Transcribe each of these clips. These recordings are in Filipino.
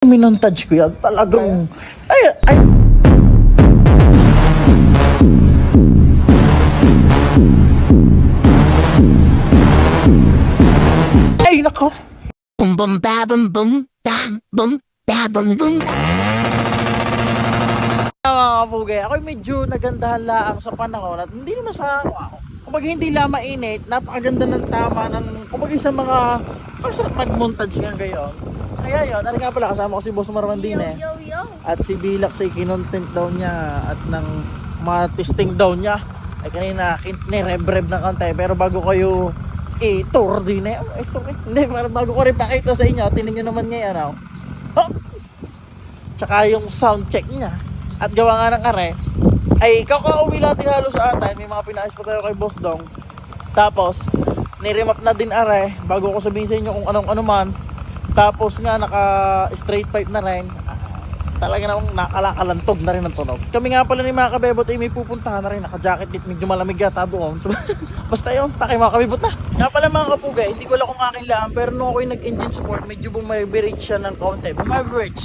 iminontage ko yan, talagang... Ay! Ay, nako! Boom boom ba boom boom bam boom ba boom boom. Mga kapugay, ako'y medyo nagandahan laang sa panahon at hindi naman sa... Kumbaga hindi lang mainit, napakaganda ng tama ng... Kumbaga sa mga... Masarap mag-montage nga ngayon. Kaya yun, ano nga pala, kasama ko si Boss Marwandine. Yo. At si Bilak sa kinontent daw niya at ng mga testing daw niya. Ay kanina, nirebreb ng kante. Pero bago kayo i-tour din hindi, bago ko rin pakita sa inyo, tinan nyo naman ngayon. Oh! Tsaka yung sound check niya. At gawa nga ng are, ay kakauwi lang tinalo sa atin. May mga pinais pa tayo kay Boss Dong. Tapos, niremap na din are, bago ko sabihin sa inyo kung anong-ano man. Tapos nga, naka straight pipe na rin. Talaga namang nakakalantog na rin ang tunog. Kami nga pala ni mga kabebot ay may pupuntahan na rin. Naka-jacket dit, medyo malamig yata doon. So, basta yun, takay mga kabebot na. Nga pala mga kapugay, hindi ko alam kung aking lang. Pero nung ako'y nag-engine support, medyo bumabirit siya ng kaunti. Bumabirit.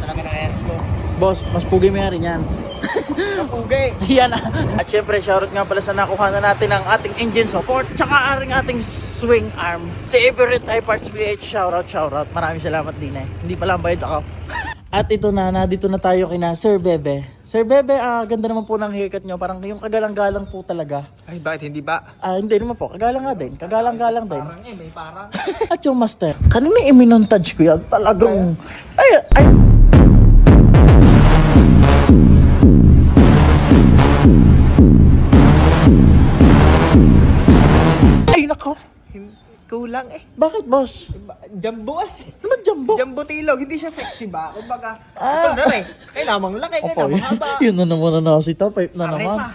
Talaga na ads ko. Boss, mas pugay may rin yan. Napugay. Yan na. At syempre, shoutout nga pala sa nakuha na natin ang ating engine support. Tsaka ating swing arm. Si Everett Type Parts PH, shoutout. Maraming salamat din eh. Hindi pala ang bayad ako. At ito na, dito na tayo kina Sir Bebe. Sir Bebe, ganda naman po ng haircut nyo. Parang yung kagalang-galang po talaga. Ay, bakit hindi ba? Hindi naman po, kagalang nga din. Kagalang-galang din. Parang may parang. At yung master, kanina iminontage ko yan. Talagang, ay. Ay, nako. Kulang eh. Bakit, boss? Jumbo eh. Naman jumbo. Jumbo tilog, hindi siya sexy ba? Kumbaga, Ah. ito na eh. Kaya namang laki, kaya Opo, namang haba. yun na naman na si Top-Pipe na Aray naman. pa.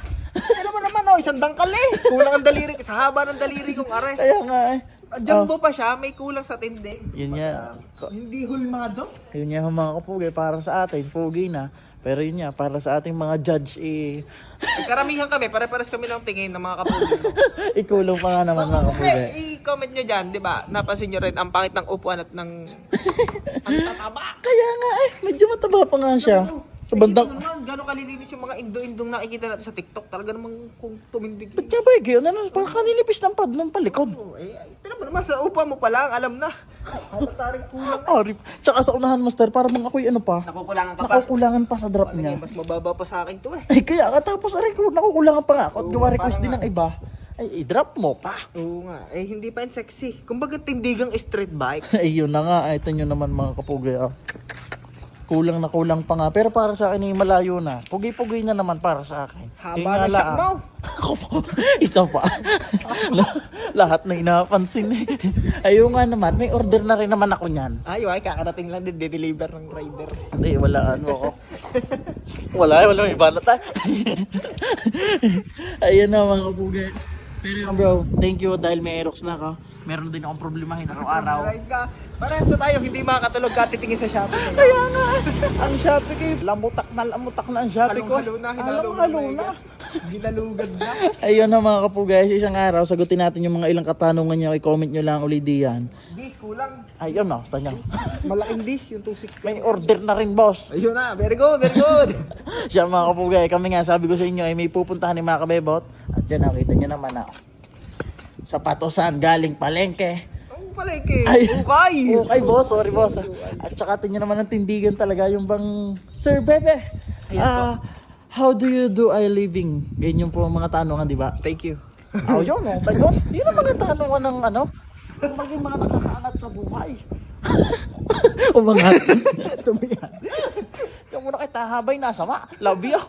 Alam mo naman oh, isang dangkal eh. Kulang ang daliri, sa haba ng daliri kong are. Kaya nga eh. Jumbo pa siya, may kulang sa tindig. Yun yan. Hindi hulmado. Yun yan mga kapugay, para sa atin, pugi na. Pero yun yan, para sa ating mga judge, Karamihan kami, pare-pares kami ng tingin ng mga kapugi. ikulong pa nga naman mga kapugay. I-comment nyo dyan, di ba? Napansin nyo rin ang pangit ng upuan at ng... ang tataba. Kaya nga eh, medyo mataba pa nga siya. Sa bandang... Gano'ng kalilinis yung mga indo-indong nakikita natin sa TikTok. Talaga namang kung tumindig. Ba't ka ba yun? Ano, parang kanilipis ng pad ng palikod. Tira mo naman, sa upuan mo pa lang, alam na. Matataring kulang. Rip. Tsaka sa unahan, master, parang mga ako'y ano pa. Nakukulangan ka pa. Nakukulangan pa sa drop niya. Mas mababa pa sa akin to eh. Ay, kaya ka tapos, aray ko, nakukulangan pa nga ako. At gawa request din ng iba. Ay, i-drop mo pa. Oo nga, eh hindi pa yan sexy. Kumbaga tindigang street bike. Ay, yun na nga. Ito nyo naman mga kapugay. Kulang na kulang pa nga. Pero para sa akin, malayo na. Pugi-pugi na naman para sa akin. Haba na siya mo. Isa pa. Lahat na inapansin eh. Ayun nga naman, may order na rin naman ako niyan. Ay, kakarating lang din, de-deliver ng rider. Hindi, wala ano ako. Wala, iba na tayo. Ayun na mga kapugay. Pero bro, thank you dahil may Aerox na ako. Meron din akong problemahin araw-araw. Parehas na tayo, hindi makakatulog ka titingin sa Shopee. Kaya nga, ang Shopee ko, lamutak na ang Shopee ko. Halong-halo na, Halong-halo na. Ginalugad na. Ayun na mga kapugay, isang araw, sagutin natin yung mga ilang katanungan nyo, i-comment nyo lang ulit diyan. Bis, kulang. Ayun na, tanya. Malaking dish, yung 260. May order na rin, boss. Ayun na, very good, very good. Siya mga kapugay, kami nga, sabi ko sa inyo, ay may pupuntahan ni mga kabebot. At yan, nakita nyo naman na. Sapatosan, galing palengke. Ang palengke, Ay. ukay. Okay, boss, sorry boss. At saka tingnan naman ang tindigan talaga yung bang Sir Bebe. How do you do a living? Ganyan po ang mga tanungan, di ba? Thank you. Yun, no? Tayo, di naman ang tanungan ng ano, maging mga nakakaangat sa buhay. Umangat. Tumiyan. Yung muna kita habay nasama. Love you.